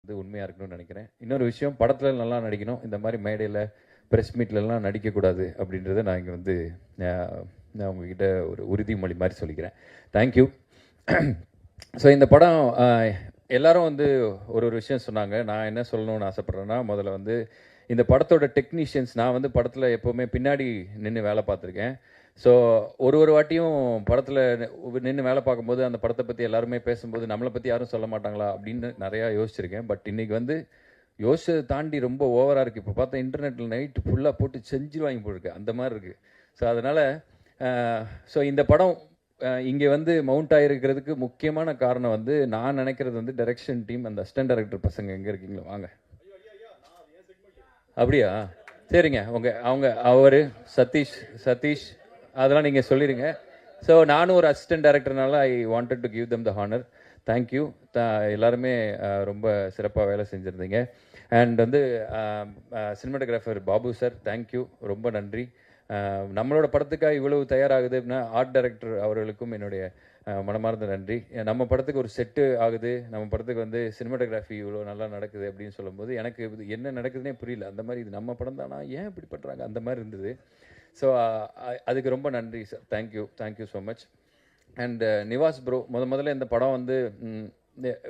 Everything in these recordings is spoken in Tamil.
இது உண்மையாக இருக்கணும்னு நினைக்கிறேன். இன்னொரு விஷயம், படத்தில் நல்லா நடிக்கணும், இந்த மாதிரி மேடையில் ப்ரெஸ் மீட்லலாம் நடிக்கக்கூடாது அப்படின்றத நான் இங்கே வந்து நான் உங்ககிட்ட ஒரு உறுதிமொழி மாதிரி சொல்லிக்கிறேன். தேங்க்யூ. ஸோ இந்த படம் எல்லாரும் வந்து ஒரு ஒரு விஷயம் சொன்னாங்க. நான் என்ன சொல்லணும்னு ஆசைப்பட்றேன்னா, முதல்ல வந்து இந்த படத்தோட டெக்னீஷியன்ஸ், நான் வந்து படத்தில் எப்போவுமே பின்னாடி நின்று வேலை பார்த்துருக்கேன். ஸோ ஒரு ஒரு வாட்டியும் படத்தில் நின்று வேலை பார்க்கும்போது அந்த படத்தை பற்றி எல்லாருமே பேசும்போது நம்மளை பற்றி யாரும் சொல்ல மாட்டாங்களா அப்படின்னு நிறையா யோசிச்சிருக்கேன். பட் இன்றைக்கி வந்து யோசிச்சதை தாண்டி ரொம்ப ஓவராக இருக்குது. இப்போ பார்த்தா இன்டர்நெட்டில் நைட்டு ஃபுல்லாக போட்டு செஞ்சு வாங்கி போட்டிருக்கு, அந்த மாதிரி இருக்குது. ஸோ அதனால் இந்த படம் இங்கே வந்து மவுண்ட் ஆகிருக்கிறதுக்கு முக்கியமான காரணம் வந்து நான் நினைக்கிறது வந்து டைரக்ஷன் டீம், அந்த அசிஸ்டன்ட் டைரக்டர் பசங்க எங்கே இருக்கீங்களோ வாங்க. அப்படியா? சரிங்க. அவர் சதீஷ் அதெல்லாம் நீங்கள் சொல்லிடுங்க. ஸோ நானும் ஒரு அசிஸ்டன்ட் டைரக்டர்னால I wanted to give them the honour. Thank you. எல்லாருமே ரொம்ப சிறப்பாக வேலை செஞ்சுருந்தீங்க. அண்ட் வந்து சினிமாட்டோகிராஃபர் பாபு சார், தேங்க்யூ, ரொம்ப நன்றி. நம்மளோட படத்துக்காக இவ்வளவு தயாராகுது அப்படின்னா ஆர்ட் டைரக்டர் அவர்களுக்கும் என்னுடைய மனமார்ந்த நன்றி. நம்ம படத்துக்கு ஒரு செட்டு ஆகுது, நம்ம படத்துக்கு வந்து சினிமாட்டோகிராஃபி இவ்வளோ நல்லா நடக்குது அப்படின்னு சொல்லும்போது எனக்கு இது என்ன நடக்குதுன்னே புரியல. அந்த மாதிரி இது நம்ம படம் தானா, ஏன் இப்படி பண்ணுறாங்க, அந்த மாதிரி இருந்தது. ஸோ அதுக்கு ரொம்ப நன்றி sir. Thank you so much. And Nivas bro, முதல்ல இந்த படம் வந்து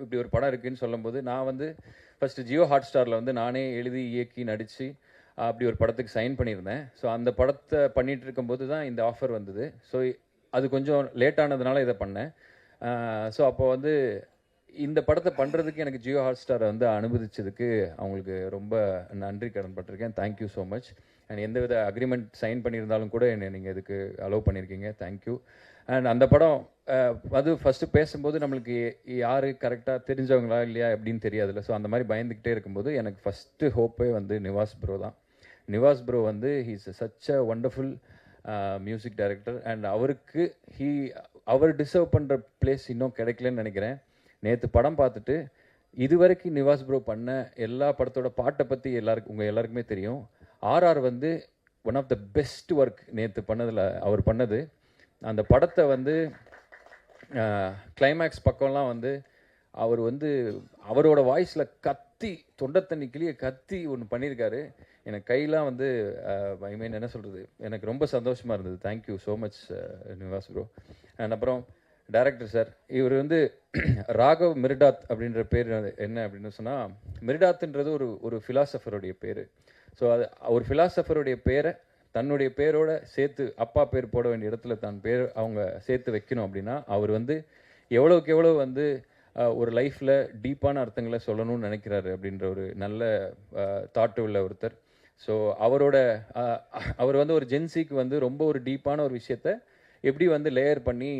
இப்படி ஒரு படம் இருக்குதுன்னு சொல்லும்போது நான் வந்து ஃபஸ்ட்டு ஜியோ ஹாட்ஸ்டாரில் வந்து நானே எழுதி இயக்கி நடித்து அப்படி ஒரு படத்துக்கு சைன் பண்ணியிருந்தேன். ஸோ அந்த படத்தை பண்ணிகிட்டு இருக்கும்போது தான் இந்த ஆஃபர் வந்தது. ஸோ அது கொஞ்சம் லேட் ஆனதுனால இதை பண்ணேன். ஸோ அப்போ வந்து இந்த படத்தை பண்ணுறதுக்கு எனக்கு ஜியோ ஹாட்ஸ்டாரை வந்து அனுமதிச்சதுக்கு அவங்களுக்கு ரொம்ப நன்றி கடன்பட்டிருக்கேன். Thank you so much. அண்ட் எந்தவித அக்ரிமெண்ட் சைன் பண்ணியிருந்தாலும் கூட என்னை நீங்கள் இதுக்கு அலோவ் பண்ணியிருக்கீங்க. தேங்க்யூ. அண்ட் அந்த படம் அது ஃபஸ்ட்டு பேசும்போது நம்மளுக்கு யார் கரெக்டாக தெரிஞ்சவங்களா இல்லையா அப்படின்னு தெரியாதுல்ல. ஸோ அந்த மாதிரி பயந்துக்கிட்டே இருக்கும்போது எனக்கு ஃபஸ்ட்டு ஹோப்பே வந்து நிவாஸ் ப்ரோ தான். நிவாஸ் ப்ரோ வந்து he's such a wonderful music director. And அவர் டிசர்வ் பண்ணுற பிளேஸ் இன்னும் கிடைக்கலன்னு நினைக்கிறேன். நேற்று படம் பார்த்துட்டு இது வரைக்கும் நிவாஸ் ப்ரோ பண்ண எல்லா படத்தோட பாட்டை பற்றி உங்கள் எல்லாருக்குமே தெரியும். ஆர்ஆர் வந்து one of the best work நேற்று பண்ணதில் அவர் பண்ணது. அந்த படத்தை வந்து கிளைமேக்ஸ் பக்கம்லாம் வந்து அவர் வந்து அவரோட வாய்ஸில் கத்தி தொண்டை தண்ணி கிளியை கத்தி ஒன்று பண்ணியிருக்காரு. எனக்கு கையெல்லாம் வந்து ஐ மீன் என்ன சொல்கிறது, எனக்கு ரொம்ப சந்தோஷமாக இருந்தது. Thank you so much Nivas bro. And அப்புறம் டைரக்டர் சார், இவர் வந்து ராகவ் மிர்டாத் அப்படின்ற பேர் என்ன அப்படின்னு சொன்னால், மிர்டாத்ன்றது ஒரு ஃபிலாசபருடைய பேர். ஸோ அது ஒரு ஃபிலாசபருடைய பேரை தன்னுடைய பேரோட சேர்த்து அப்பா பேர் போட வேண்டிய இடத்துல தான் பேர் அவங்க சேர்த்து வைக்கணும் அப்படின்னா அவர் வந்து எவ்வளோக்கு எவ்வளோ வந்து ஒரு லைஃப்பில் டீப்பான அர்த்தங்களை சொல்லணும்னு நினைக்கிறாரு அப்படின்ற ஒரு நல்ல தாட்டு உள்ள ஒருத்தர். ஸோ அவர் வந்து ஒரு ஜென்சிக்கு வந்து ரொம்ப ஒரு டீப்பான ஒரு விஷயத்த எப்படி வந்து லேயர் பண்ணி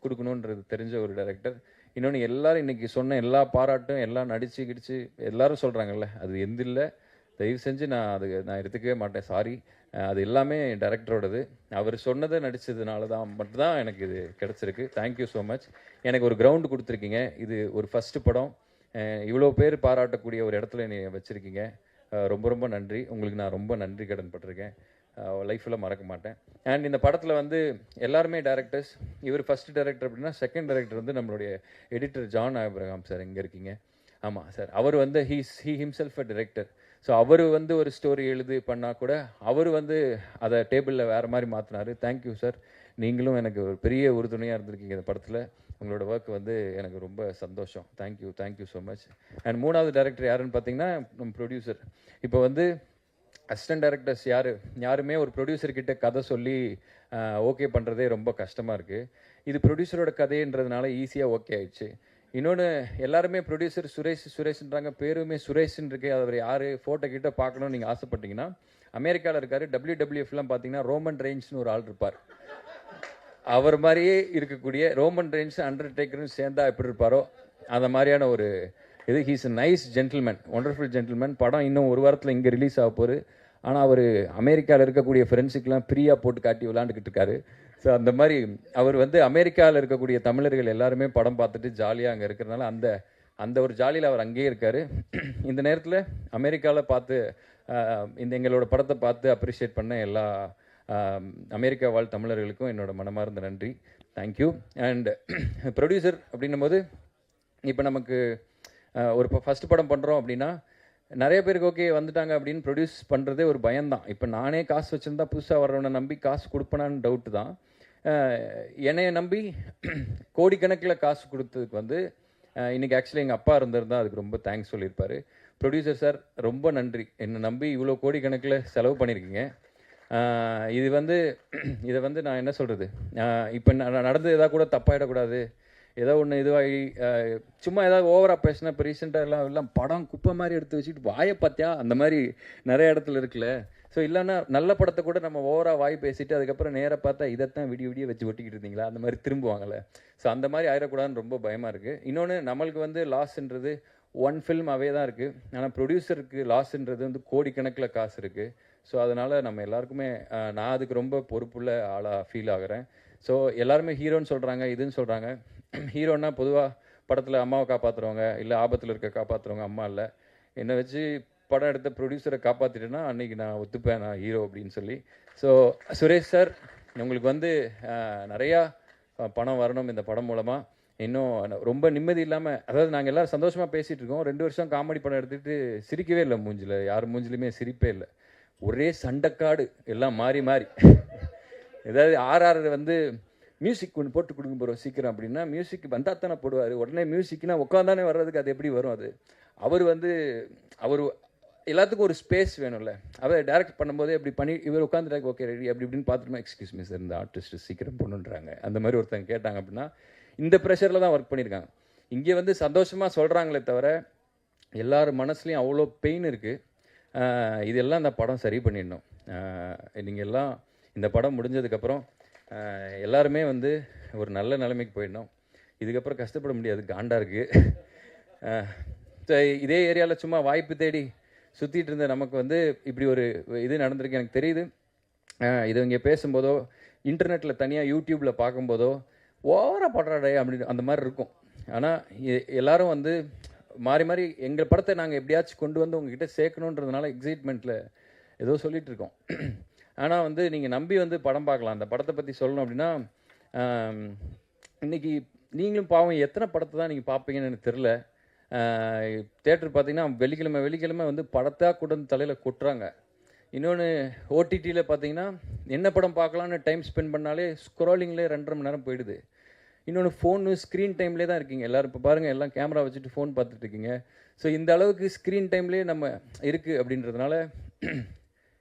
கொடுக்கணுன்றது தெரிஞ்ச ஒரு டைரக்டர். இன்னொன்று எல்லாரும் இன்றைக்கி சொன்ன எல்லா பாராட்டும் எல்லாம் நடித்து கிடிச்சு எல்லாரும் சொல்கிறாங்கல்ல, அது இல்லை, தயவு செஞ்சு நான் எடுத்துக்கவே மாட்டேன், சாரி. அது எல்லாமே டைரக்டரோடது. அவர் சொன்னதை நடித்ததுனால தான் மட்டும்தான் எனக்கு இது கிடச்சிருக்கு. Thank you so much. எனக்கு ஒரு கிரவுண்டு கொடுத்துருக்கீங்க. இது ஒரு ஃபஸ்ட்டு படம், இவ்வளோ பேர் பாராட்டக்கூடிய ஒரு இடத்துல என்னை வச்சுருக்கீங்க. ரொம்ப ரொம்ப நன்றி. உங்களுக்கு நான் ரொம்ப நன்றி கடன் பட்டிருக்கேன், லைஃப்பில் மறக்க மாட்டேன். அண்ட் இந்த படத்தில் வந்து எல்லாருமே டேரக்டர்ஸ். இவர் ஃபஸ்ட்டு டைரக்டர் அப்படின்னா செகண்ட் டைரக்டர் வந்து நம்மளுடைய எடிட்டர் ஜான் ஆப்ரஹாம் சார். எங்கே இருக்கீங்க? ஆமாம் சார். அவர் வந்து he himself a director. So அவர் வந்து ஒரு ஸ்டோரி எழுதி பண்ணால் கூட அவர் வந்து அதை டேபிளில் வேறு மாதிரி மாற்றினார். Thank you sir. நீங்களும் எனக்கு ஒரு பெரிய உறுதுணையாக இருந்திருக்கீங்க இந்த படத்தில். உங்களோட ஒர்க் வந்து எனக்கு ரொம்ப சந்தோஷம். Thank you so much. அண்ட் மூணாவது டைரக்டர் யாருன்னு பார்த்தீங்கன்னா நம்ம ப்ரொடியூசர். இப்போ வந்து அசிஸ்டன்ட் டைரக்டர்ஸ் யாருமே ஒரு ப்ரொடியூசர்கிட்ட கதை சொல்லி ஓகே பண்ணுறதே ரொம்ப கஷ்டமாக இருக்குது. இது ப்ரொடியூசரோட கதைன்றதுனால ஈஸியாக ஓகே ஆயிடுச்சு. இன்னொன்று, எல்லாருமே ப்ரொடியூசர் சுரேஷ்ன்றாங்க, பேருமே சுரேஷ்ன்னு இருக்கு. அவர் யார், ஃபோட்டோ கிட்ட பார்க்கணும்னு நீங்கள் ஆசைப்பட்டீங்கன்னா அமெரிக்காவில் இருக்கார். WWFலாம் பார்த்தீங்கன்னா ரோமன் ரெயின்ஸ்னு ஒரு ஆள் இருப்பார். அவர் மாதிரியே இருக்கக்கூடிய ரோமன் ரெயின்ஸ் அண்டர்டேக்கர்னு சேர்ந்தா எப்படி இருப்பாரோ அந்த மாதிரியான ஒரு இது. He's a nice gentleman, wonderful gentleman. படம் இன்னும் ஒரு வாரத்தில் இங்கே ரிலீஸ் ஆக போகுது. ஆனால் அவர் அமெரிக்காவில் இருக்கக்கூடிய ஃப்ரெண்ட்ஸுக்கெலாம் ஃப்ரீயாக போட்டு காட்டி விளாண்டுக்கிட்டு இருக்காரு. ஸோ அந்த மாதிரி அவர் வந்து அமெரிக்காவில் இருக்கக்கூடிய தமிழர்கள் எல்லாருமே படம் பார்த்துட்டு ஜாலியாக அங்கே இருக்கிறதுனால அந்த ஒரு ஜாலியில் அவர் அங்கேயே இருக்கார். இந்த நேரத்தில் அமெரிக்காவில் பார்த்து எங்களோட படத்தை பார்த்து அப்ரிஷியேட் பண்ண எல்லா அமெரிக்கா வாழ் தமிழர்களுக்கும் என்னோட மனமார்ந்த நன்றி. தேங்க்யூ. அண்ட் ப்ரொடியூசர் அப்படின்னும் போது இப்போ நமக்கு ஒரு ஃபஸ்ட்டு படம் பண்ணுறோம் அப்படின்னா நிறைய பேருக்கு ஓகே வந்துட்டாங்க அப்படின்னு ப்ரொடியூஸ் பண்ணுறதே ஒரு பயம்தான். இப்போ நானே காசு வச்சுருந்தா புதுசாக வர்றவனை நம்பி காசு கொடுப்பேனான்னு டவுட்டு தான். என்னைய நம்பி கோடிக்கணக்கில் காசு கொடுத்ததுக்கு வந்து இன்றைக்கி ஆக்சுவலி எங்கள் அப்பா இருந்திருந்தால் அதுக்கு ரொம்ப தேங்க்ஸ் சொல்லியிருப்பார். ப்ரொடியூசர் சார் ரொம்ப நன்றி, என்னை நம்பி இவ்வளோ கோடிக்கணக்கில் செலவு பண்ணியிருக்கீங்க. இது வந்து இதை வந்து நான் என்ன சொல்கிறது, இப்போ நடந்து எதாவது கூட தப்பாயிடக்கூடாது, ஏதோ ஒன்று இதுவாகி சும்மா ஏதாவது ஓவராக பேசினா இப்போ ரீசெண்டாக எல்லாம் படம் குப்பை மாதிரி எடுத்து வச்சுட்டு வாயை பார்த்தியா அந்த மாதிரி நிறைய இடத்துல இருக்குல்ல. ஸோ இல்லைன்னா நல்ல படத்தை கூட நம்ம ஓவராக வாய் பேசிட்டு அதுக்கப்புறம் நேராக பார்த்தா இதைத்தான் விடிய வச்சு ஒட்டிக்கிட்டு இருந்தீங்களா அந்த மாதிரி திரும்புவாங்கள்ல. ஸோ அந்த மாதிரி ஆயிடக்கூடாதுன்னு ரொம்ப பயமாக இருக்குது. இன்னொன்று நம்மளுக்கு வந்து லாஸ்ன்றது ஒன் ஃபில்ம் அவே தான் இருக்குது, ஆனால் ப்ரொடியூசருக்கு லாஸ்ன்றது வந்து கோடிக்கணக்கில் காசு இருக்குது. ஸோ அதனால் நம்ம எல்லாருக்குமே நான் அதுக்கு ரொம்ப பொறுப்புள்ள ஆளாக ஃபீல் ஆகிறேன். ஸோ எல்லாருமே ஹீரோன்னு சொல்கிறாங்க, இதுன்னு சொல்கிறாங்க. ஹீரோன்னா பொதுவாக படத்தில் அம்மாவை காப்பாற்றுறவங்க, இல்லை ஆபத்தில் இருக்க காப்பாற்றுறவங்க அம்மா இல்லை. என்னை வச்சு படம் எடுத்த ப்ரொடியூசரை காப்பாற்றிட்டேன்னா அன்றைக்கி நான் ஒத்துப்பேன் நான் ஹீரோ அப்படின்னு சொல்லி. ஸோ சுரேஷ் சார், உங்களுக்கு வந்து நிறையா பணம் வரணும் இந்த படம் மூலமாக. இன்னும் ரொம்ப நிம்மதி இல்லாமல், அதாவது நாங்கள் எல்லோரும் சந்தோஷமாக பேசிகிட்டு இருக்கோம். 2 வருஷம் காமெடி படம் எடுத்துகிட்டு சிரிக்கவே இல்லை, மூஞ்சில் யார் மூஞ்சிலுமே சிரிப்பே இல்லை, ஒரே சண்டைக்காடு எல்லாம் மாறி மாறி. ஏதாவது ஆர்ஆர் வந்து மியூசிக் ஒன்று போட்டு கொடுங்க போகிறோம் சீக்கிரம் அப்படின்னா மியூசிக் வந்தால் தானே போடுவார். உடனே மியூசிக்னா உட்காந்தானே வர்றதுக்கு அது எப்படி வரும்? அது அவர் எல்லாத்துக்கும் ஒரு ஸ்பேஸ் வேணும்ல. அவர் டைரக்ட் பண்ணும்போதே அப்படி பண்ணி இவர் உட்காந்துட்டாங்க ஓகே ரெடி அப்படி இப்படின்னு பார்த்துட்டுமா எக்ஸ்கியூஸ் மீ சார் இந்த ஆர்டிஸ்ட் சீக்கிரம் பண்ணுன்றாங்க அந்த மாதிரி ஒருத்தங்க கேட்டாங்க அப்படின்னா இந்த ப்ரெஷரில் தான் ஒர்க் பண்ணியிருக்காங்க. இங்கே வந்து சந்தோஷமாக சொல்கிறாங்களே தவிர எல்லார் மனசுலையும் அவ்வளோ பெயின் இருக்குது. இதெல்லாம் இந்த படம் சரி பண்ணிடணும். நீங்கள் எல்லாம் இந்த படம் முடிஞ்சதுக்கப்புறம் எல்லாருமே வந்து ஒரு நல்ல நிலைமைக்கு போயிடணும். இதுக்கப்புறம் கஷ்டப்பட முடியாது, காண்டாக இருக்குது. இதே ஏரியாவில் சும்மா வாய்ப்பு தேடி சுற்றிட்டு இருந்த நமக்கு வந்து இப்படி ஒரு இது நடந்திருக்கு எனக்கு தெரியுது. இது இங்கே பேசும்போதோ இன்டர்நெட்டில் தனியாக யூடியூப்பில் பார்க்கும்போதோ ஓவராக படுறாடே அப்படின்னு அந்த மாதிரி இருக்கும். ஆனால் எல்லோரும் வந்து மாறி மாறி எங்கள் படத்தை நாங்கள் எப்படியாச்சும் கொண்டு வந்து உங்ககிட்ட சேர்க்கணுன்றதுனால எக்ஸைட்மெண்ட்டில் ஏதோ சொல்லிகிட்டு இருக்கோம். ஆனால் வந்து நீங்கள் நம்பி வந்து படம் பார்க்கலாம். அந்த படத்தை பற்றி சொல்லணும் அப்படின்னா இன்றைக்கி நீங்களும் பாவம் எத்தனை படத்தை தான் நீங்கள் பார்ப்பீங்கன்னு எனக்கு தெரில. தேட்டர் பார்த்தீங்கன்னா வெள்ளிக்கிழமை வந்து படத்தாக கூட தலையில் கொட்டுறாங்க. இன்னொன்று ஓடிடியில் பார்த்தீங்கன்னா என்ன படம் பார்க்கலான்னு டைம் ஸ்பெண்ட் பண்ணாலே ஸ்க்ரோலிங்லேயே 2.5 மணி நேரம் போயிடுது. இன்னொன்று ஃபோனு ஸ்க்ரீன் டைம்லேயே தான் இருக்கீங்க எல்லோரும். இப்போ பாருங்கள் எல்லாம் கேமரா வச்சுட்டு ஃபோன் பார்த்துட்டு இருக்கீங்க. ஸோ இந்த அளவுக்கு ஸ்க்ரீன் டைம்லேயே நம்ம இருக்குது அப்படின்றதுனால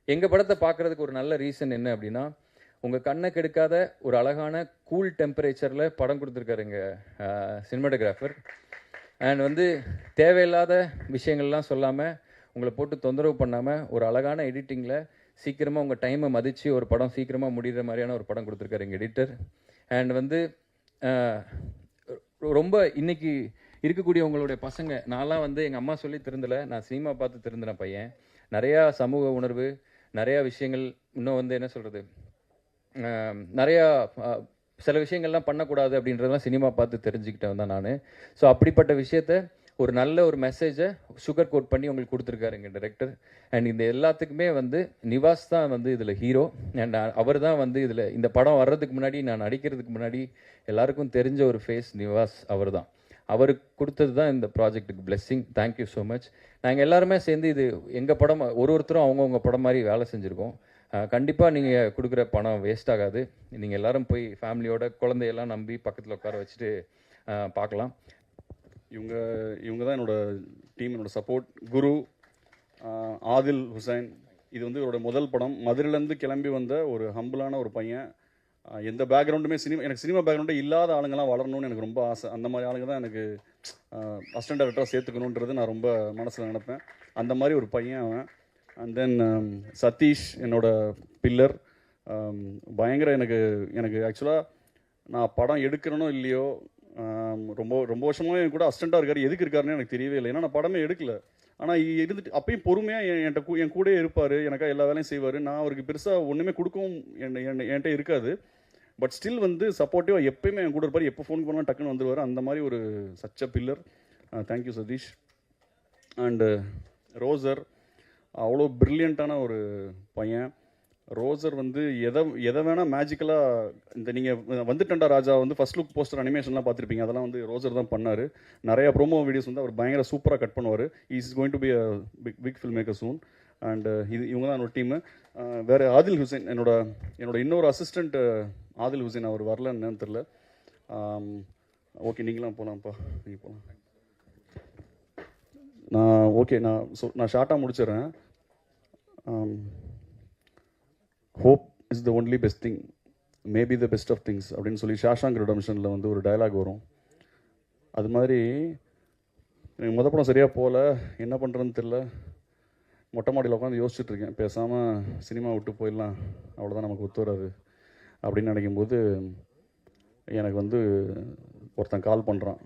எங்கள் படத்தை பார்க்குறதுக்கு ஒரு நல்ல ரீசன் என்ன அப்படின்னா உங்கள் கண்ணை கெடுக்காத ஒரு அழகான கூல் டெம்பரேச்சரில் படம் கொடுத்துருக்காரு எங்கள் சினிமாட்டோகிராஃபர். அண்ட் வந்து தேவையில்லாத விஷயங்கள்லாம் சொல்லாமல் உங்களை போட்டு தொந்தரவு பண்ணாமல் ஒரு அழகான எடிட்டிங்கில் சீக்கிரமாக உங்கள் டைமை மதித்து ஒரு படம் சீக்கிரமாக முடிகிற மாதிரியான ஒரு படம் கொடுத்துருக்காரு எங்கள் எடிட்டர். அண்ட் வந்து ரொம்ப இன்றைக்கி இருக்கக்கூடிய உங்களுடைய பசங்க, நான்லாம் வந்து எங்கள் அம்மா சொல்லி திருந்தலை, நான் சினிமா பார்த்து திருந்தின பையன். நிறையா சமூக உணர்வு, நிறையா விஷயங்கள், இன்னும் வந்து என்ன சொல்கிறது, நிறையா சில விஷயங்கள்லாம் பண்ணக்கூடாது அப்படின்றதெல்லாம் சினிமா பார்த்து தெரிஞ்சுக்கிட்டேன் தான் நான். ஸோ அப்படிப்பட்ட விஷயத்த ஒரு நல்ல ஒரு மெசேஜை சுகர் கோட் பண்ணி உங்களுக்கு கொடுத்துருக்காரு எங்கள் டைரக்டர். அண்ட் இந்த எல்லாத்துக்குமே வந்து நிவாஸ் தான் வந்து இதில் ஹீரோ. அண்ட் அவர் தான் வந்து இதில் இந்த படம் வர்றதுக்கு முன்னாடி நான் நடிக்கிறதுக்கு முன்னாடி எல்லாருக்கும் தெரிஞ்ச ஒரு ஃபேஸ் நிவாஸ் அவர் தான். அவருக்கு கொடுத்தது தான் இந்த ப்ராஜெக்ட்டுக்கு பிளெஸ்ஸிங். Thank you so much. நாங்கள் எல்லாருமே சேர்ந்து இது எங்கள் படம், ஒருத்தரும் அவங்கவுங்க படம் மாதிரி வேலை செஞ்சுருக்கோம். கண்டிப்பாக நீங்கள் கொடுக்குற பணம் வேஸ்ட் ஆகாது. நீங்கள் எல்லோரும் போய் ஃபேமிலியோட குழந்தையெல்லாம் நம்பி பக்கத்தில் உட்கார வச்சுட்டு பார்க்கலாம். இவங்க தான் என்னோடய டீம், என்னோடய சப்போர்ட். குரு, ஆதில் ஹுசைன், இது வந்து இவரோட முதல் படம். மதுரையிலேருந்து கிளம்பி வந்த ஒரு ஹம்பிளான ஒரு பையன். எந்த பேக்ரவுண்டுமே எனக்கு சினிமா பேக்ரவுண்டே இல்லாத ஆளுங்கள்லாம் வளரணும்னு எனக்கு ரொம்ப ஆசை. அந்த மாதிரி ஆளுங்க தான் எனக்கு அசிஸ்டன்ட் டைரக்டராக சேர்த்துக்கணுன்றது நான் ரொம்ப மனசில் நினைப்பேன். அந்த மாதிரி ஒரு பையன் அவன். அண்ட் தென் சதீஷ், என்னோட பில்லர். பயங்கர எனக்கு ஆக்சுவலாக நான் படம் எடுக்கிறனோ இல்லையோ ரொம்ப ரொம்ப வருஷமாக என் கூட அசிஸ்டண்ட்டாக இருக்கார். எதுக்கு இருக்காருன்னு எனக்கு தெரியவே இல்லை, ஏன்னா நான் படமே எடுக்கலை. ஆனால் இருந்துட்டு அப்பயும் பொறுமையாக என் கூட இருப்பார், எனக்காக எல்லா வேலையும் செய்வார். நான் அவருக்கு பெருசாக ஒன்றுமே கொடுக்கவும் என்கிட்ட இருக்காது. பட் ஸ்டில் வந்து சப்போர்ட்டிவாக எப்பயுமே என் கூட இருப்பார். எப்போ ஃபோன் பண்ணாலும் டக்குன்னு வந்துடுவார். அந்த மாதிரி ஒரு such pillar. Thank you Sathish. And ரோசர், அவ்வளோ ப்ரில்லியண்ட்டான ஒரு பையன். ரோசர் வந்து எதை வேணால் மேஜிக்கலாக இந்த நீங்கள் வந்துட்டண்டா ராஜா வந்து ஃபர்ஸ்ட் லுக் போஸ்டர் அனிமேஷன்லாம் பார்த்துருப்பீங்க, அதெல்லாம் வந்து ரோசர் தான் பண்ணார். நிறைய ப்ரோமோ வீடியோஸ் வந்து அவர் பயங்கர சூப்பராக கட் பண்ணுவார். Is going to be a big film maker soon. And இவங்க தான் என்னோட டீமு. வேறு ஆதில் ஹுசைன் என்னோட இன்னொரு அசிஸ்டண்ட் ஆதில் ஹுசைன், அவர் வரலன்னு தெரில. ஓகே, நீங்களாம் போகலாம்ப்பா, நீங்கள் போகலாம். நான் ஷார்ட்டாக முடிச்சிடுறேன். Hope is the only best thing, maybe the best of things அப்படின்னு சொல்லி ஷாஷாங்க் ரிடம்ஷனில் வந்து ஒரு டயலாக் வரும். அது மாதிரி எனக்கு மொதல் படம் சரியாக போகல, என்ன பண்ணுறதுன்னு தெரில. மொட்டை மாடியில் உட்காந்து யோசிச்சுட்ருக்கேன், பேசாமல் சினிமா விட்டு போயிடலாம், அவ்வளோதான், நமக்கு ஒத்து வராது அப்படின்னு நினைக்கும்போது எனக்கு வந்து ஒருத்தன் கால் பண்ணுறான்.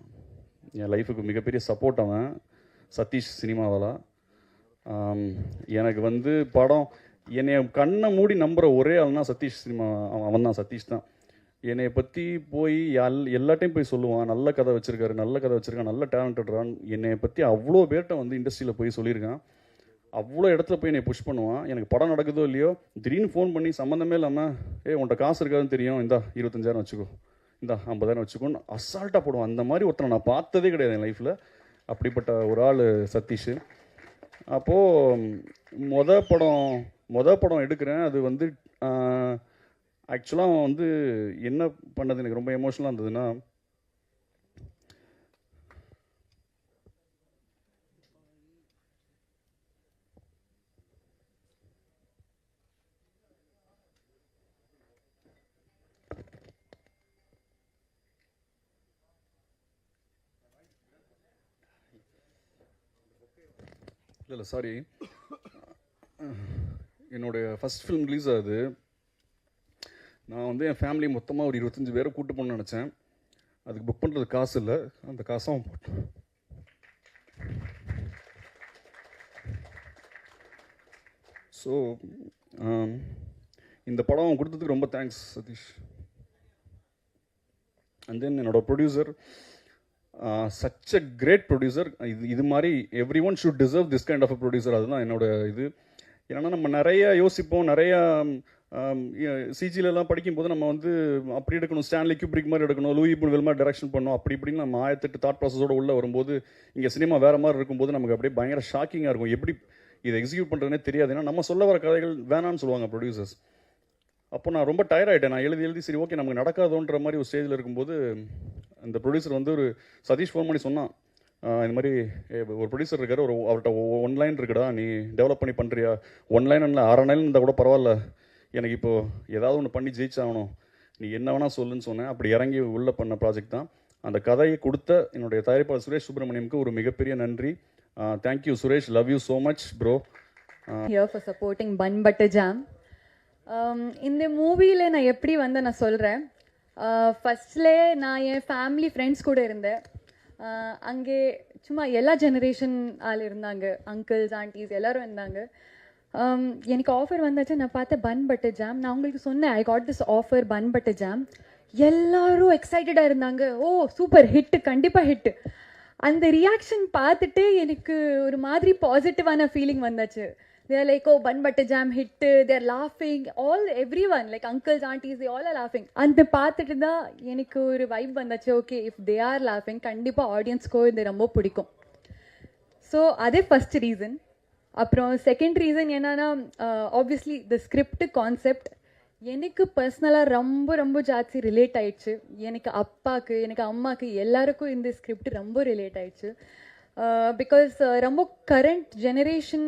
என் லைஃபுக்கு மிகப்பெரிய சப்போர்ட் அவன், சதீஷ் சினிமாவாலா. எனக்கு வந்து படம் என்னை கண்ணை மூடி நம்புகிற ஒரே ஆள்னா சதீஷ் சினிமா, அவன் தான், சதீஷ் தான். என்னை பற்றி போய் எல்லாட்டையும் போய் சொல்லுவான், நல்ல கதை வச்சுருக்காரு, நல்ல டேலண்டட்ரான். என்னை பற்றி அவ்வளோ பேர்கிட்ட வந்து இண்டஸ்ட்ரியில் போய் சொல்லியிருக்கான். அவ்வளோ இடத்துல போய் என்னை புஷ் பண்ணுவான். எனக்கு படம் நடக்குதோ இல்லையோ திடீர்னு ஃபோன் பண்ணி சம்மந்தமே இல்லாமல், உன்கிட்ட காசு இருக்காதுன்னு தெரியும், இந்தா 25,000 வச்சுக்கோ, இந்தா 50,000 வச்சுக்கோன்னு அசால்ட்டாக போடுவான். அந்த மாதிரி ஒருத்தனை நான் பார்த்ததே கிடையாது என் லைஃப்பில். அப்படிப்பட்ட ஒரு ஆள் சதீஷ். அப்போது மொதல் படம் எடுக்கிறேன். அது வந்து ஆக்சுவலாக வந்து என்ன பண்ணது எனக்கு ரொம்ப எமோஷனலாக இருந்ததுன்னா, இல்லை சாரி, என்னுடைய ஃபஸ்ட் ஃபிலிம் ரிலீஸ் ஆகுது. நான் வந்து என் ஃபேமிலி மொத்தமாக ஒரு 25 பேரை கூட்டு போகணும்னு நினச்சேன். அதுக்கு புக் பண்ணுறது காசு இல்லை, அந்த காசும் போட்டேன். ஸோ இந்த படம் கொடுத்ததுக்கு ரொம்ப தேங்க்ஸ் சதீஷ். அண்ட் தென் என்னோட producer, such a great producer. இது மாதிரி every one should deserve this kind of a producer. அதுதான் என்னோட இது. ஏன்னா நம்ம நிறைய யோசிப்போம், நிறையா சிஜிலெலாம் படிக்கும்போது நம்ம வந்து அப்படி எடுக்கணும், ஸ்டான்லி கியூப்ரிக் மாதிரி எடுக்கணும், லூயி புனுவெல் மாதிரி டைரக்ஷன் பண்ணணும், அப்படி இப்படின்னு நம்ம 1008 தாட் ப்ராசஸோடு உள்ளே வரும்போது இங்கே சினிமா வேறு மாதிரி இருக்கும்போது நமக்கு அப்படியே பயங்கர ஷாக்கிங்காக இருக்கும். எப்படி இதை எக்ஸிக்யூட் பண்ணுறதுனே தெரியாது. ஏன்னா நம்ம சொல்ல வர கதைகள் வேணான்னு சொல்லுவாங்க ப்ரொடியூசர்ஸ். அப்போ நான் ரொம்ப டயர்ட் ஆகிட்டேன். நான் எழுதி சரி ஓகே நமக்கு நடக்காதோன்ற மாதிரி ஒரு ஸ்டேஜில் இருக்கும்போது அந்த ப்ரொடியூசர் வந்து ஒரு சதீஷ் ஃபோன் பண்ணி சொன்னான், இந்த மாதிரி ஒரு ப்ரொடியூசர் இருக்கார், அவர்கிட்ட 1 லைன் இருக்குடா, நீ டெவலப் பண்ணி பண்ணுறியா? 1 லைன் இல்லை, 1/2 லைன் இருந்தால் கூட பரவாயில்ல, எனக்கு இப்போது ஏதாவது ஒன்று பண்ணி ஜெயிச்சாகணும், நீ என்ன வேணால் சொல்லுன்னு சொன்னேன். அப்படி இறங்கி உள்ளே பண்ண ப்ராஜெக்ட் தான். அந்த கதையை கொடுத்த என்னுடைய தயாரிப்பாளர் சுரேஷ் சுப்ரமணியமுக்கு ஒரு மிகப்பெரிய நன்றி. Thank you Suresh, love you so much bro. Here for supporting bun butter jam. இந்த மூவியில் நான் எப்படி வந்து நான் சொல்கிறேன், ஃபஸ்ட்லே நான் என் ஃபேமிலி ஃப்ரெண்ட்ஸ் கூட இருந்தேன். அங்கே சும்மா எல்லா ஜெனரேஷன் ஆள் இருந்தாங்க, அங்கிள்ஸ் ஆண்டிஸ் எல்லோரும் இருந்தாங்க. எனக்கு ஆஃபர் வந்தாச்சு, நான் பார்த்தேன் பன் பட்டர் ஜாம். நான் உங்களுக்கு சொன்னேன் I got this offer bun butter jam. எல்லாரும் எக்ஸைட்டடாக இருந்தாங்க, ஓ சூப்பர் ஹிட்டு, கண்டிப்பாக ஹிட்டு. அந்த ரியாக்ஷன் பார்த்துட்டு எனக்கு ஒரு மாதிரி பாசிட்டிவான ஃபீலிங் வந்தாச்சு. They are like, oh, bun butter jam hit, they are laughing, everyone, like uncles, aunties, they all are laughing. And பார்த்துட்டு தான் எனக்கு ஒரு வைப் வந்தாச்சு, ஓகே இஃப் தே ஆர் லாஃபிங் கண்டிப்பாக ஆடியன்ஸ்க்கோ இது ரொம்ப பிடிக்கும். ஸோ அதே ஃபர்ஸ்ட் ரீசன். அப்புறம் செகண்ட் ரீசன் என்னன்னா, ஆப்வியஸ்லி த ஸ்கிரிப்ட் கான்செப்ட் எனக்கு பர்சனலாக ரொம்ப ரொம்ப ஜாஸ்தி ரிலேட் ஆயிடுச்சு. எனக்கு அப்பாவுக்கு, எனக்கு அம்மாவுக்கு எல்லாருக்கும் இந்த ஸ்கிரிப்ட் ரொம்ப ரிலேட் ஆயிடுச்சு. பிகாஸ் ரொம்ப கரண்ட் ஜெனரேஷன்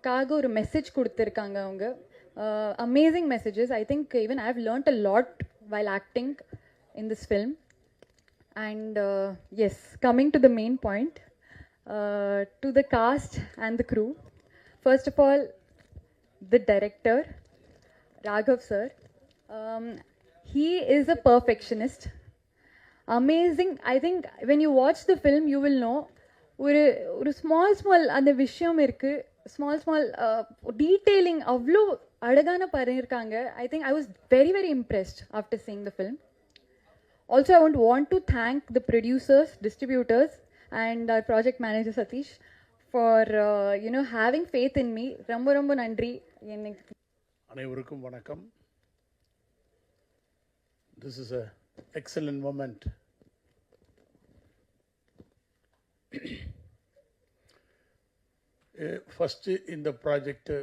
காக ஒரு மெசேஜ் கொடுத்துருக்காங்க அவங்க. Amazing messages. I think even I have learned a lot while acting in this film. And yes, coming to the main point, to the cast and the crew. First of all, the director, Raghav sir, he is a perfectionist. Amazing. I think when you watch the film you will know ஒரு ஸ்மால் அந்த விஷயம் இருக்குது, ஸ்மால் டீட்டெயிலிங் அவ்வளோ அழகான பண்ணியிருக்காங்க. I think I was very very impressed after seeing the film. Also I want to thank the producers, distributors and our project manager Sathish for having faith in me. ரொம்ப ரொம்ப நன்றி. எனக்கு அனைவருக்கும் வணக்கம். This is a excellent moment. First இந்த ப்ராஜெக்டு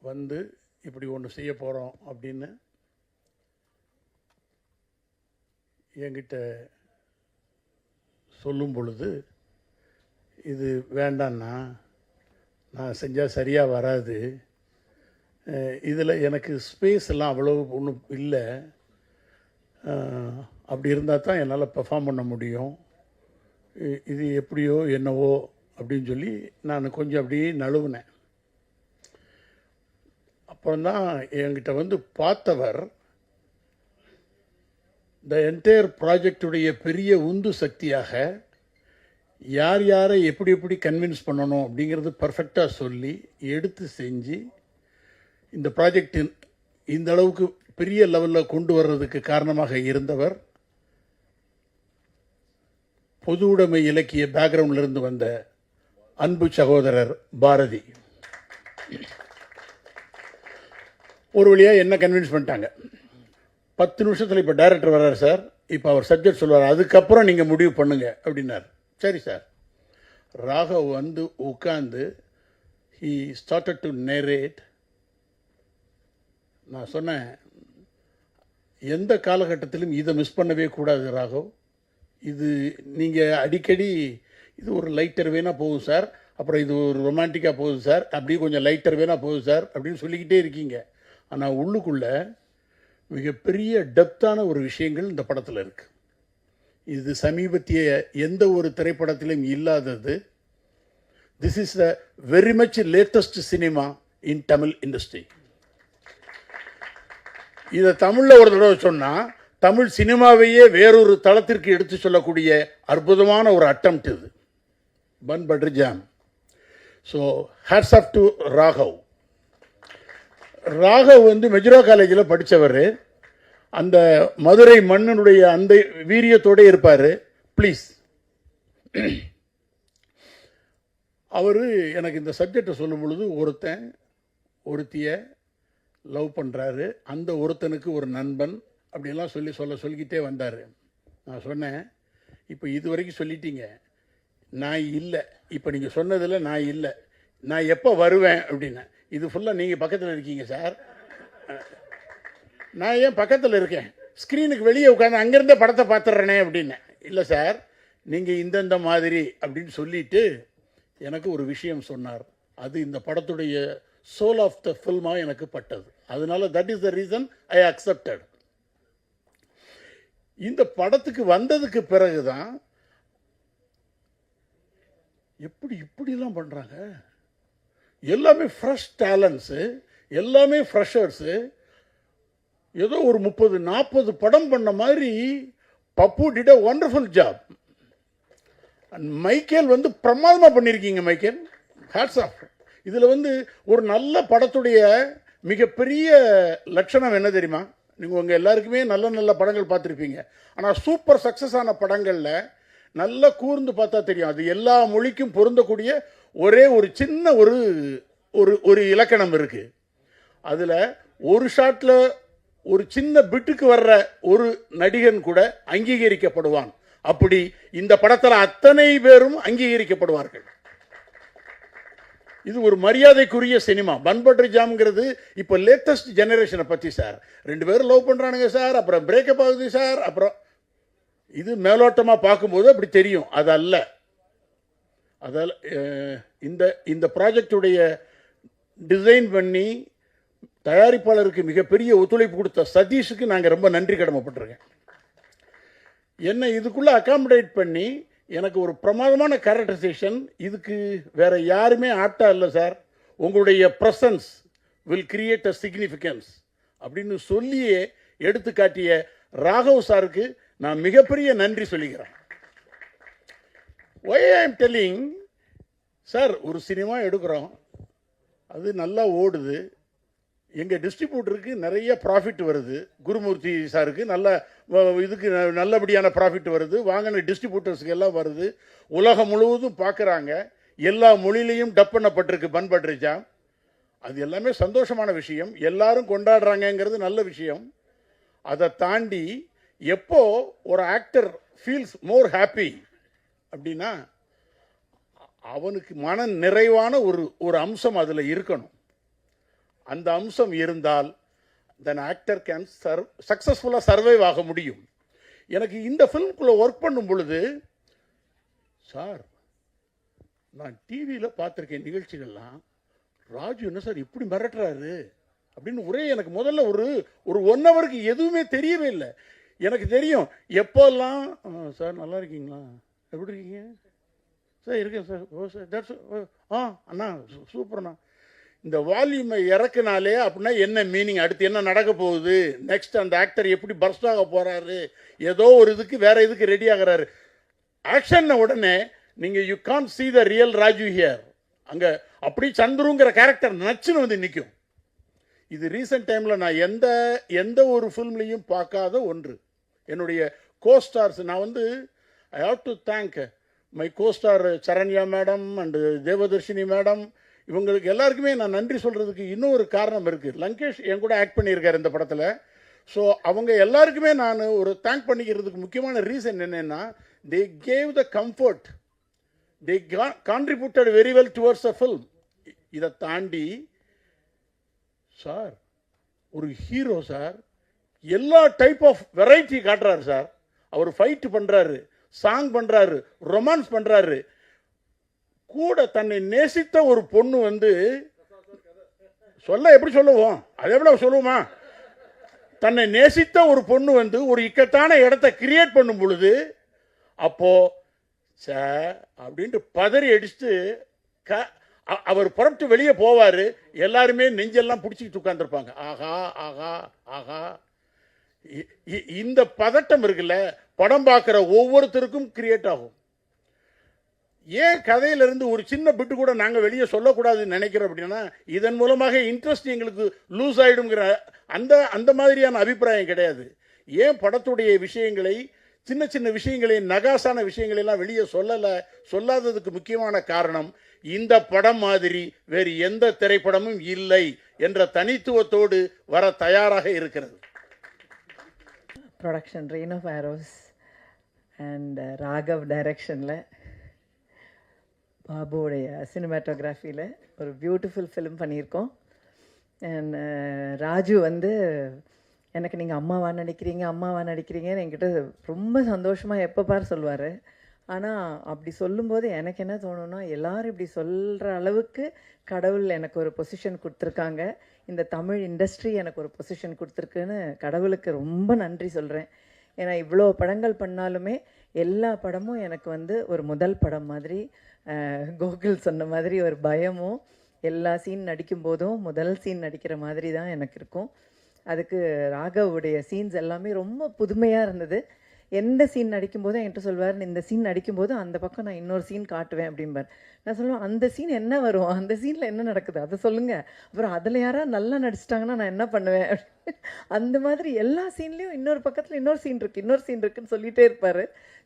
வந்து இப்படி ஒன்று செய்ய போகிறோம் அப்படின்னு என்கிட்ட சொல்லும் பொழுது, இது வேண்டான்னா நான் செஞ்சால் சரியாக வராது, இதில் எனக்கு ஸ்பேஸ் எல்லாம் அவ்வளோ ஒன்றும் இல்லை, அப்படி இருந்தால் தான் என்னால் பெர்ஃபார்ம் பண்ண முடியும், இது எப்படியோ என்னவோ அப்படின்னு சொல்லி நான் கொஞ்சம் அப்படியே நழுவினேன். அப்புறம்தான் என்கிட்ட வந்து பார்த்தவர் இந்த என்டையர் ப்ராஜெக்டுடைய பெரிய உந்து சக்தியாக யார் யாரை எப்படி எப்படி கன்வின்ஸ் பண்ணணும் அப்படிங்கிறது பர்ஃபெக்டாக சொல்லி எடுத்து செஞ்சு இந்த ப்ராஜெக்ட் இந்த அளவுக்கு பெரிய லெவலில் கொண்டு வர்றதுக்கு காரணமாக இருந்தவர் பொது உடைமை இலக்கிய பேக்ரவுண்டிலிருந்து வந்த அன்பு சகோதரர் பாரதி. ஒரு வழியாக என்ன கன்வின்ஸ் பண்ணிட்டாங்க. 10 நிமிஷத்தில் இப்போ டைரக்டர் வர்றார் சார், இப்போ அவர் சப்ஜெக்ட் சொல்லுவார், அதுக்கப்புறம் நீங்கள் முடிவு பண்ணுங்க அப்படின்னார். சரி சார். ராகவ் வந்து உட்காந்து ஹீ ஸ்டார்டட் டு நேரேட். நான் சொன்னேன், எந்த காலகட்டத்திலும் இதை மிஸ் பண்ணவே கூடாது ராகவ், இது நீங்கள் அடிக்கடி இது ஒரு லைட்டர் வேணால் போகுது சார், அப்புறம் இது ஒரு ரொமான்டிக்காக போகுது சார், அப்படி கொஞ்சம் லைட்டர் வேணால் போகுது சார் அப்படின்னு சொல்லிக்கிட்டே இருக்கீங்க. ஆனால் உள்ளுக்குள்ளே மிகப்பெரிய டெப்த்தான ஒரு விஷயங்கள் இந்த படத்தில் இருக்குது. இது சமீபத்திய எந்த ஒரு திரைப்படத்திலும் இல்லாதது. This is the very much latest cinema in Tamil industry. இதை தமிழில் ஒரு தடவை சொன்னால் தமிழ் சினிமாவையே வேறொரு தளத்திற்கு எடுத்து சொல்லக்கூடிய அற்புதமான ஒரு அட்டெம்ப்ட் இது. Bun butter jam. So hats off to Raghav. Raghav வந்து மெஜ்ரா காலேஜில் படித்தவர். அந்த மதுரை மண்ணினுடைய அந்த வீரியத்தோடு இருப்பார். ப்ளீஸ், அவர் எனக்கு இந்த சப்ஜெக்டை சொல்லும் பொழுது ஒருத்தன் ஒருத்தியை லவ் பண்ணுறாரு, அந்த ஒருத்தனுக்கு ஒரு நண்பன் அப்படிலாம் சொல்லிக்கிட்டே வந்தார். நான் சொன்னேன், இப்போ இது வரைக்கும் சொல்லிட்டீங்க, நான் இல்லை, இப்போ நீங்கள் சொன்னதில் நான் இல்லை, நான் எப்போ வருவேன் அப்படின்னா, இது ஃபுல்லாக நீங்கள் பக்கத்தில் இருக்கீங்க சார், நான் ஏன் பக்கத்தில் இருக்கேன், ஸ்க்ரீனுக்கு வெளியே உட்காந்து அங்கேருந்தே படத்தை பார்த்துட்றேனே அப்படின்னேன். இல்லை சார், நீங்கள் இந்தந்த மாதிரி அப்படின்னு சொல்லிட்டு எனக்கு ஒரு விஷயம் சொன்னார். அது இந்த படத்துடைய சோல் ஆஃப் த ஃபில்மாக எனக்கு பட்டது. அதனால that is the reason I accepted. இந்த படத்துக்கு வந்ததுக்கு பிறகு தான் இப்படிலாம் பண்ணுறாங்க, எல்லாமே ஃப்ரெஷ் டேலண்ட்ஸு, எல்லாமே ஃப்ரெஷர்ஸு, ஏதோ ஒரு 30-40 படம் பண்ண மாதிரி Pappu did a wonderful job. Michael வந்து பிரமாதமாக பண்ணியிருக்கீங்க மைக்கேல், ஹேட்ஸ் ஆஃப். இதில் வந்து ஒரு நல்ல படத்துடைய மிகப்பெரிய லட்சணம் என்ன தெரியுமா? நீங்கள் உங்கள் எல்லாருக்குமே நல்ல நல்ல படங்கள் பார்த்துருப்பீங்க, ஆனால் சூப்பர் சக்ஸஸ் ஆன படங்களில் நல்லா கூர்ந்து பார்த்தா தெரியும், அது எல்லா மொழிக்கும் பொருந்தக்கூடிய ஒரே ஒரு சின்ன ஒரு இலக்கணம் இருக்குது. அதில் ஒரு ஷாட்டில் ஒரு சின்ன பிட்டுக்கு வர்ற ஒரு நடிகன் கூட அங்கீகரிக்கப்படுவான். அப்படி இந்த படத்தில் அத்தனை பேரும் அங்கீகரிக்கப்படுவார்கள். இது ஒரு மரியாதைக்குரிய சினிமா. பன் பட்டர் ஜாம்ங்கிறது இப்போ லேட்டஸ்ட் ஜெனரேஷனை பற்றி சார். 2 பேரும் லவ் பண்ணுறானுங்க சார், அப்புறம் பிரேக்கப் ஆகுது சார், அப்புறம் இது மேலோட்டமாக பார்க்கும்போது அப்படி தெரியும். அதல்ல. அதால் இந்த ப்ராஜெக்டுடைய டிசைன் பண்ணி தயாரிப்பாளருக்கு மிகப்பெரிய ஒத்துழைப்பு கொடுத்த சதீஷுக்கு நாங்கள் ரொம்ப நன்றி கடமைப்பட்டிருக்கேன். என்னை இதுக்குள்ளே அகாமடேட் பண்ணி எனக்கு ஒரு பிரமாதமான கேரக்டரைசேஷன், இதுக்கு வேற யாருமே ஆப்டா இல்லை சார், உங்களுடைய presence will create a significance அப்படின்னு சொல்லியே எடுத்து காட்டிய ராகவ் சாருக்கு நான் மிகப்பெரிய நன்றி சொல்லிக்கிறேன். Why I am telling sir, ஒரு சினிமா எடுக்கிறோம், அது நல்லா ஓடுது, எங்கள் டிஸ்ட்ரிபியூட்டருக்கு நிறைய ப்ராஃபிட் வருது, குருமூர்த்தி சாருக்கு இதுக்கு நல்லபடியான ப்ராஃபிட் வருது, வாங்கின டிஸ்ட்ரிபியூட்டர்ஸுக்கு எல்லாம் வருது, உலகம் முழுவதும் பார்க்குறாங்க, எல்லா மொழியிலையும் டப் பண்ணப்பட்டிருக்கு பன் பட்டர் ஜாம். அது எல்லாமே சந்தோஷமான விஷயம், எல்லாரும் கொண்டாடுறாங்கங்கிறது நல்ல விஷயம். அதை தாண்டி எப்போ ஒரு ஆக்டர் ஃபீல்ஸ் மோர் ஹாப்பி அப்படின்னா அவனுக்கு மன நிறைவான ஒரு அம்சம் அதில் இருக்கணும். அந்த அம்சம் இருந்தால் தென் ஆக்டர் கேன் சக்ஸஸ்ஃபுல்லாக சர்வைவ் ஆக முடியும். எனக்கு இந்த ஃபிலிம்குள்ளே ஒர்க் பண்ணும் பொழுது, சார் நான் டிவியில் பார்த்துருக்கேன் நிகழ்ச்சிகள்லாம், ராஜு என்ன சார் இப்படி மிரட்டுறாரு அப்படின்னு ஒரே எனக்கு முதல்ல ஒரு 1 ஹவருக்கு எதுவுமே தெரியவே இல்லை. எனக்கு தெரியும் எப்போல்லாம், சார் நல்லா இருக்கீங்களா, எப்படி இருக்கீங்க சார், இருக்கேன் சார், ஓ சார் தட்ஸ் அண்ணா சூப்பர்ண்ணா. இந்த வால்யூமை இறக்குனாலே அப்படின்னா என்ன மீனிங், அடுத்து என்ன நடக்க போகுது, நெக்ஸ்ட் அந்த ஆக்டர் எப்படி பர்ஸ்ட் ஆக போகிறாரு, ஏதோ ஒரு இதுக்கு வேற இதுக்கு ரெடி ஆகிறாரு. ஆக்ஷன் உடனே நீங்கள் you can't see the real Raju here. அங்கே அப்படி சந்துருங்கிற கேரக்டர் நச்சுன்னு வந்து நிற்கும். இது ரீசெண்ட் டைமில் நான் எந்த ஒரு ஃபில்ம்லையும் பார்க்காத ஒன்று. என்னுடைய கோஸ்டார்ஸ் நான் வந்து I have to thank my costar Saranya madam and Devadarshini madam. இவங்களுக்கு எல்லாருக்குமே நான் நன்றி சொல்கிறதுக்கு இன்னும் ஒரு காரணம் இருக்குது. லங்கேஷ் என் கூட ஆக்ட் பண்ணியிருக்காரு இந்த படத்தில். ஸோ அவங்க எல்லாருக்குமே நான் ஒரு தேங்க் பண்ணிக்கிறதுக்கு முக்கியமான ரீசன் என்னென்னா, they gave the comfort, they contributed very well towards a film. இதை தாண்டி சார் ஒரு ஹீரோ சார் எல்லா டைப் ஆஃப் வெரைட்டி காட்டுறாரு சார். அவர் ஃபைட் பண்ணுறாரு, சாங் பண்ணுறாரு, ரொமான்ஸ் பண்ணுறாரு. கூட தன்னை நேசித்த ஒரு பொண்ணு வந்து சொல்ல எப்படி சொல்லுவோம், அதை எப்படி சொல்லுவோமா, தன்னை நேசித்த ஒரு பொண்ணு வந்து ஒரு இக்கட்டான இடத்த கிரியேட் பண்ணும் பொழுது அப்போ சார் அப்படின்ட்டு பதறி அடிச்சுட்டு அவர் புறப்பட்டு வெளியே போவார். எல்லாருமே நெஞ்செல்லாம் பிடிச்சிக்கிட்டு உட்காந்துருப்பாங்க. ஆகா ஆகா ஆகா. இந்த பதட்டம் இருக்குல்ல, படம் பார்க்குற ஒவ்வொருத்தருக்கும் கிரியேட் ஆகும். ஏன் கதையிலிருந்து ஒரு சின்ன பிட்டு கூட நாங்கள் வெளியே சொல்லக்கூடாதுன்னு நினைக்கிறோம் அப்படின்னா, இதன் மூலமாக இன்ட்ரெஸ்ட் எங்களுக்கு லூஸ் ஆகிடுங்கிற அந்த மாதிரியான அபிப்பிராயம் கிடையாது. ஏன் படத்துடைய விஷயங்களை, சின்ன சின்ன விஷயங்களை, நகாசான விஷயங்களெல்லாம் வெளியே சொல்லாததுக்கு முக்கியமான காரணம், இந்த படம் மாதிரி வேறு எந்த திரைப்படமும் இல்லை என்ற தனித்துவத்தோடு வர தயாராக இருக்கிறது. Production rain of arrows and Raghav டைரக்ஷனில், பாபுவோடைய சினிமாட்டோகிராஃபியில் ஒரு பியூட்டிஃபுல் ஃபிலிம் பண்ணியிருக்கோம். அண்ட் ராஜு வந்து எனக்கு நீங்கள் அம்மாவா நடிக்கிறீங்கன்னு என்கிட்ட ரொம்ப சந்தோஷமாக எப்போ பார் சொல்லுவார். ஆனால் அப்படி சொல்லும்போது எனக்கு என்ன தோணுன்னா, எல்லோரும் இப்படி சொல்கிற அளவுக்கு கடவுள் எனக்கு ஒரு பொசிஷன் கொடுத்துருக்காங்க, இந்த தமிழ் இண்டஸ்ட்ரி எனக்கு ஒரு பொசிஷன் கொடுத்துருக்குன்னு கடவுளுக்கு ரொம்ப நன்றி சொல்கிறேன். ஏன்னா இவ்வளோ படங்கள் பண்ணாலுமே எல்லா படமும் எனக்கு வந்து ஒரு முதல் படம் மாதிரி, கோகுல் சொன்ன மாதிரி ஒரு பயமும், எல்லா சீன் நடிக்கும் போதும் முதல் சீன் நடிக்கிற மாதிரி தான் எனக்கு இருக்கும். அதுக்கு ராகவுடைய சீன்ஸ் எல்லாமே ரொம்ப புதுமையாக இருந்தது. எந்த சீன் நடிக்கும்போதும் என்கிட்ட சொல்வார், இந்த சீன் நடிக்கும்போது அந்த பக்கம் நான் இன்னொரு சீன் காட்டுவேன் அப்படிம்பார். நான் சொல்லுவேன், அந்த சீன் என்ன வரும், அந்த சீனில் என்ன நடக்குது அதை சொல்லுங்கள், அப்புறம் அதில் யாராவது நல்லா நடிச்சிட்டாங்கன்னா நான் என்ன பண்ணுவேன். அந்த மாதிரி எல்லா சீன்லேயும் இன்னொரு பக்கத்தில் இன்னொரு சீன் இருக்குன்னு சொல்லிகிட்டே இருப்பார்.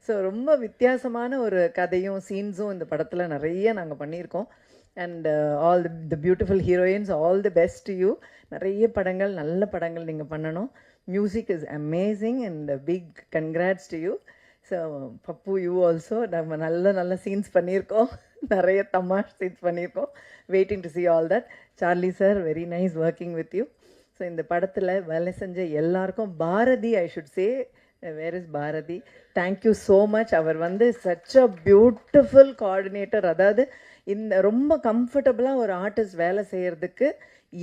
ஸோ ரொம்ப வித்தியாசமான ஒரு கதையும் சீன்ஸும் இந்த படத்தில் நிறைய நாங்கள் பண்ணியிருக்கோம். And all the beautiful heroines, all the best to you. நிறைய படங்கள், நல்ல படங்கள் நீங்கள் பண்ணணும். Music is amazing and a big congrats to you. So Pappu, you also நம்ம நல்ல scenes பண்ணியிருக்கோம், நிறைய தமாஷ் scenes பண்ணியிருக்கோம். Waiting to see all that. Charlie sir, very nice working with you. So இந்த படத்தில் வேலை செஞ்ச எல்லாருக்கும், Bharathi I should say, where is Bharathi, thank you so much. அவர் வந்து சச் அ பியூட்டிஃபுல் கோஆர்டினேட்டர். அதாவது இந்த ரொம்ப கம்ஃபர்டபுளாக ஒரு ஆர்டிஸ்ட் வேலை செய்கிறதுக்கு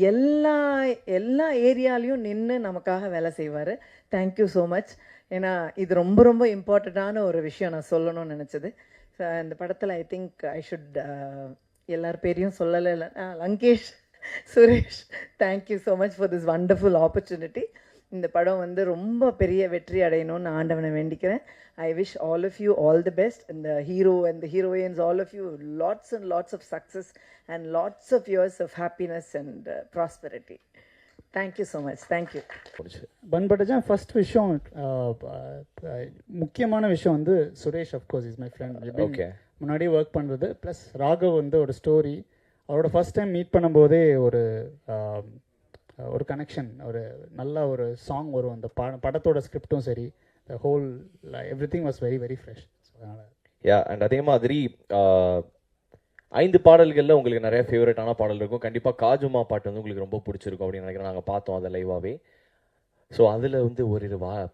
எல்லா ஏரியாலையும் நின்று நமக்காக வேலை செய்வார். Thank you so much. ஏன்னா இது ரொம்ப ரொம்ப இம்பார்ட்டண்ட்டான ஒரு விஷயம் நான் சொல்லணும்னு நினச்சது. ஸோ இந்த படத்தில் ஐ திங்க் ஐ ஷுட் எல்லார் பேரையும் சொல்லலை. Lankesh, Suresh, thank you so much for this wonderful opportunity. இந்த படம் வந்து ரொம்ப பெரிய வெற்றி அடையணும்னு ஆண்டவனை வேண்டிக்கிறேன். I wish all of you all the best, இந்த hero and the heroines, all of you lots and lots of success and lots of years of happiness and prosperity. Thank you so much. Thank you. பண்பட்டஜான், ஃபர்ஸ்ட் விஷயம், முக்கியமான விஷயம் வந்து Suresh, of course is my friend. Okay. முன்னாடி ஒர்க் பண்ணுறது, ப்ளஸ் ராகவ் வந்து ஒரு ஸ்டோரி, அவரோட ஃபர்ஸ்ட் டைம் மீட் பண்ணும்போதே ஒரு கனெக்ஷன், ஒரு நல்ல ஒரு சாங் வரும். அந்த படத்தோட ஸ்கிரிப்டும் சரி, the whole every thing was very very fresh. So அதனால் யா, அண்ட் அதே மாதிரி 5 பாடல்களில் உங்களுக்கு நிறைய ஃபேவரட்டான பாடல் இருக்கும். கண்டிப்பாக காஜுமா பாட்டு வந்து உங்களுக்கு ரொம்ப பிடிச்சிருக்கும் அப்படின்னு நினைக்கிறேன். நாங்கள் பார்த்தோம் அதை லைவாகவே. ஸோ அதில் வந்து ஒரு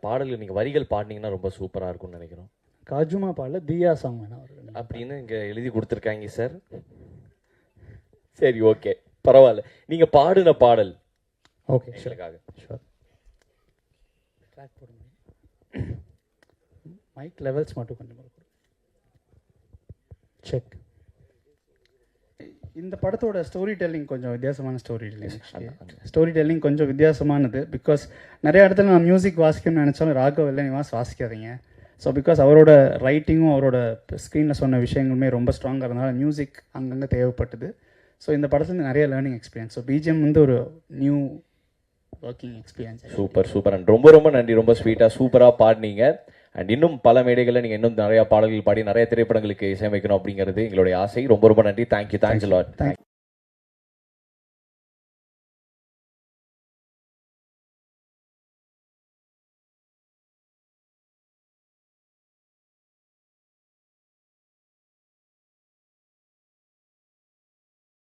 பாடல் நீங்கள் வரிகள் பாடினீங்கன்னா ரொம்ப சூப்பராக இருக்கும்னு நினைக்கிறோம். காஜுமா பாடல தியா சாங் வேணாம் அப்படின்னு இங்கே எழுதி கொடுத்துருக்காங்க சார். சரி, ஓகே, பரவாயில்ல. நீங்கள் பாடின பாடல் ஓகே ஷூர் எங்களுக்காக. ஷூர். ட்ராக் போடுங்க. மைக் லெவல்ஸ் மட்டும் கொஞ்சம் செக். இந்த படத்தோட ஸ்டோரி டெல்லிங் கொஞ்சம் வித்தியாசமான ஸ்டோரி டெல்லிங் கொஞ்சம் வித்தியாசமானது. பிகாஸ் நிறைய இடத்துல நான் மியூசிக் வாசிக்கணும்னு நினச்சாலும் ராகவ் இல்லை நீ வாசிக்காதீங்க. ஸோ பிகாஸ் அவரோட ரைட்டிங்கும் அவரோட ஸ்க்ரீனில் சொன்ன விஷயங்களுமே ரொம்ப ஸ்ட்ராங்காக இருந்தனால மியூசிக் அங்கங்கே தேவைப்பட்டது. ஸோ இந்த படத்துல நிறைய லேர்னிங் எக்ஸ்பீரியன்ஸ். ஸோ பிஜிஎம் வந்து ஒரு new working experience. Super super. And ரொம்ப ரொம்ப நன்றி, ரொம்ப ஸ்வீட்டாக சூப்பராக பாடினீங்க. அண்ட் இன்னும் பல மேடைகளில் நீங்கள் இன்னும் நிறையா பாடல்கள் பாடி நிறைய திரைப்படங்களுக்கு இசையமைக்கணும் அப்படிங்கிறது எங்களுடைய ஆசை. ரொம்ப ரொம்ப நன்றி. Thank you lot.